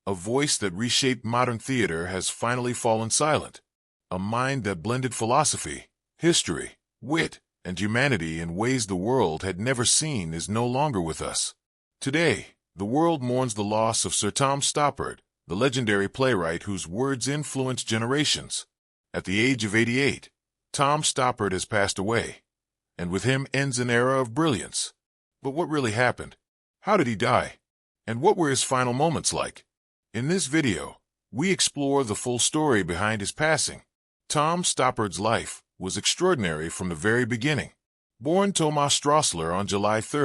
A voice that reshaped modern theater has finally fallen silent. A mind that blended philosophy, history, wit, and humanity in ways the world had never seen is no longer with us. Today, the world mourns the loss of Sir Tom Stoppard, the legendary playwright whose words influenced generations. At the age of 88, Tom Stoppard has passed away, and with him ends an era of brilliance. But what really happened? How did he die? And what were his final moments like? In this video, we explore the full story behind his passing. Tom Stoppard's life was extraordinary from the very beginning. Born Tomáš Strosler on July 3,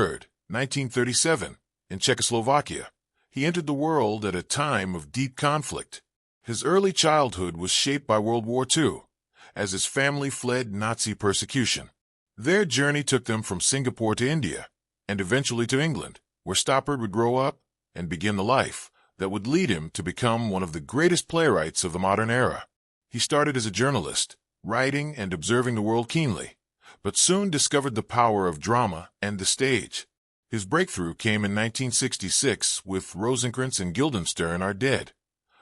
1937, in Czechoslovakia, he entered the world at a time of deep conflict. His early childhood was shaped by World War II, as his family fled Nazi persecution. Their journey took them from Singapore to India, and eventually to England, where Stoppard would grow up and begin the life that would lead him to become one of the greatest playwrights of the modern era. He started as a journalist, writing and observing the world keenly, but soon discovered the power of drama and the stage. His breakthrough came in 1966 with Rosencrantz and Guildenstern Are Dead,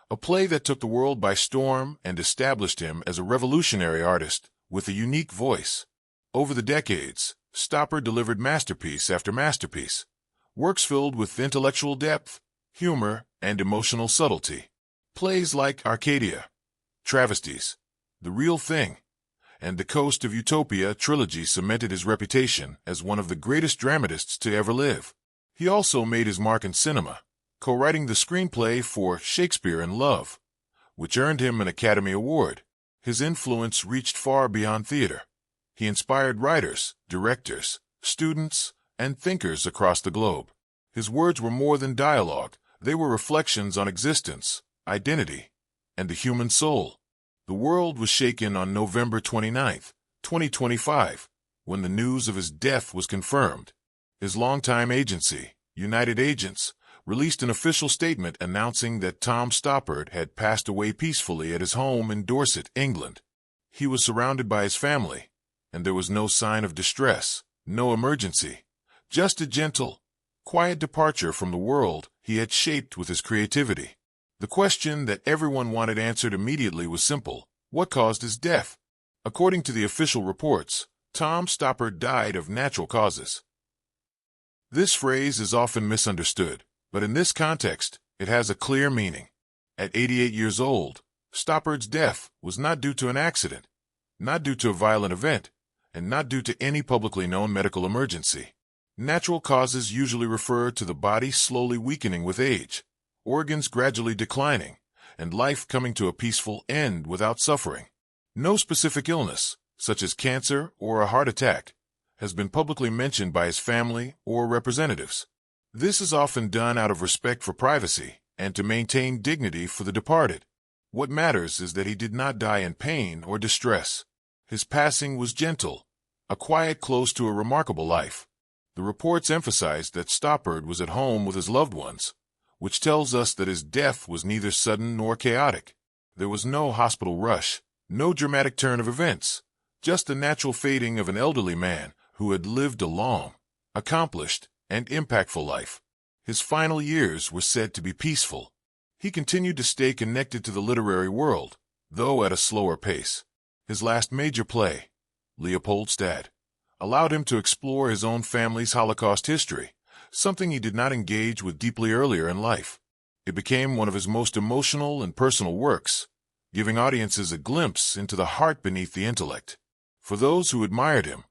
a play that took the world by storm and established him as a revolutionary artist with a unique voice. Over the decades, Stoppard delivered masterpiece after masterpiece, works filled with intellectual depth, humor, and emotional subtlety. Plays like Arcadia, Travesties, The Real Thing, and The Coast of Utopia trilogy cemented his reputation as one of the greatest dramatists to ever live. He also made his mark in cinema, co-writing the screenplay for Shakespeare in Love, which earned him an Academy Award. His influence reached far beyond theater. He inspired writers, directors, students, and thinkers across the globe. His words were more than dialogue. They were reflections on existence, identity, and the human soul. The world was shaken on November 29, 2025, when the news of his death was confirmed. His longtime agency, United Agents, released an official statement announcing that Tom Stoppard had passed away peacefully at his home in Dorset, England. He was surrounded by his family, and there was no sign of distress, no emergency, just a gentle, quiet departure from the world he had shaped with his creativity. The question that everyone wanted answered immediately was simple: what caused his death? According to the official reports, Tom Stoppard died of natural causes. This phrase is often misunderstood, but in this context, it has a clear meaning. At 88 years old, Stoppard's death was not due to an accident, not due to a violent event, and not due to any publicly known medical emergency. Natural causes usually refer to the body slowly weakening with age, organs gradually declining, and life coming to a peaceful end without suffering. No specific illness, such as cancer or a heart attack, has been publicly mentioned by his family or representatives. This is often done out of respect for privacy and to maintain dignity for the departed. What matters is that he did not die in pain or distress. His passing was gentle, a quiet close to a remarkable life. The reports emphasized that Stoppard was at home with his loved ones, which tells us that his death was neither sudden nor chaotic. There was no hospital rush, no dramatic turn of events, just the natural fading of an elderly man who had lived a long, accomplished, and impactful life. His final years were said to be peaceful. He continued to stay connected to the literary world, though at a slower pace. His last major play, Leopoldstadt, allowed him to explore his own family's Holocaust history, something he did not engage with deeply earlier in life. It became one of his most emotional and personal works, giving audiences a glimpse into the heart beneath the intellect. For those who admired him,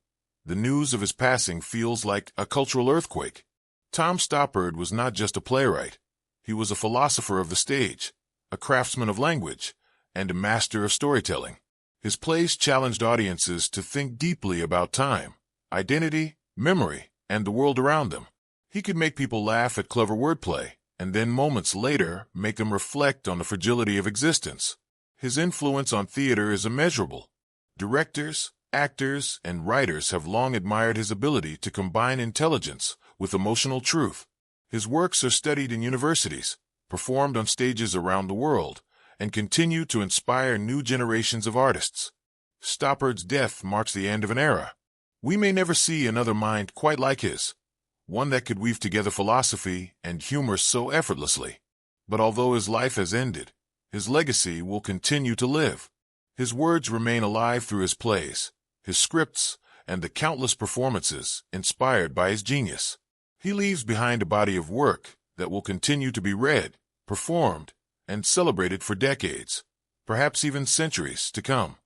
the news of his passing feels like a cultural earthquake. Tom Stoppard was not just a playwright. He was a philosopher of the stage, a craftsman of language, and a master of storytelling. His plays challenged audiences to think deeply about time, identity, memory, and the world around them. He could make people laugh at clever wordplay, and then moments later make them reflect on the fragility of existence. His influence on theater is immeasurable. Directors, actors, and writers have long admired his ability to combine intelligence with emotional truth. His works are studied in universities, performed on stages around the world, and continue to inspire new generations of artists. Stoppard's death marks the end of an era. We may never see another mind quite like his, one that could weave together philosophy and humor so effortlessly. But although his life has ended, his legacy will continue to live. His words remain alive through his plays, his scripts, and the countless performances inspired by his genius. He leaves behind a body of work that will continue to be read, performed, and celebrated for decades, perhaps even centuries to come.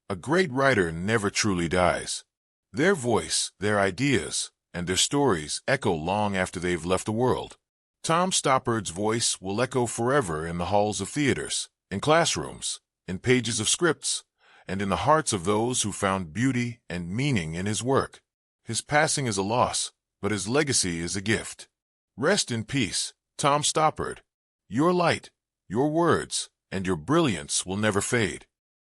A great writer never truly dies. Their voice, their ideas, and their stories echo long after they've left the world. Tom Stoppard's voice will echo forever in the halls of theaters, in classrooms, in pages of scripts, and in the hearts of those who found beauty and meaning in his work. His passing is a loss, but his legacy is a gift. Rest in peace, Tom Stoppard. Your light, your words, and your brilliance will never fade.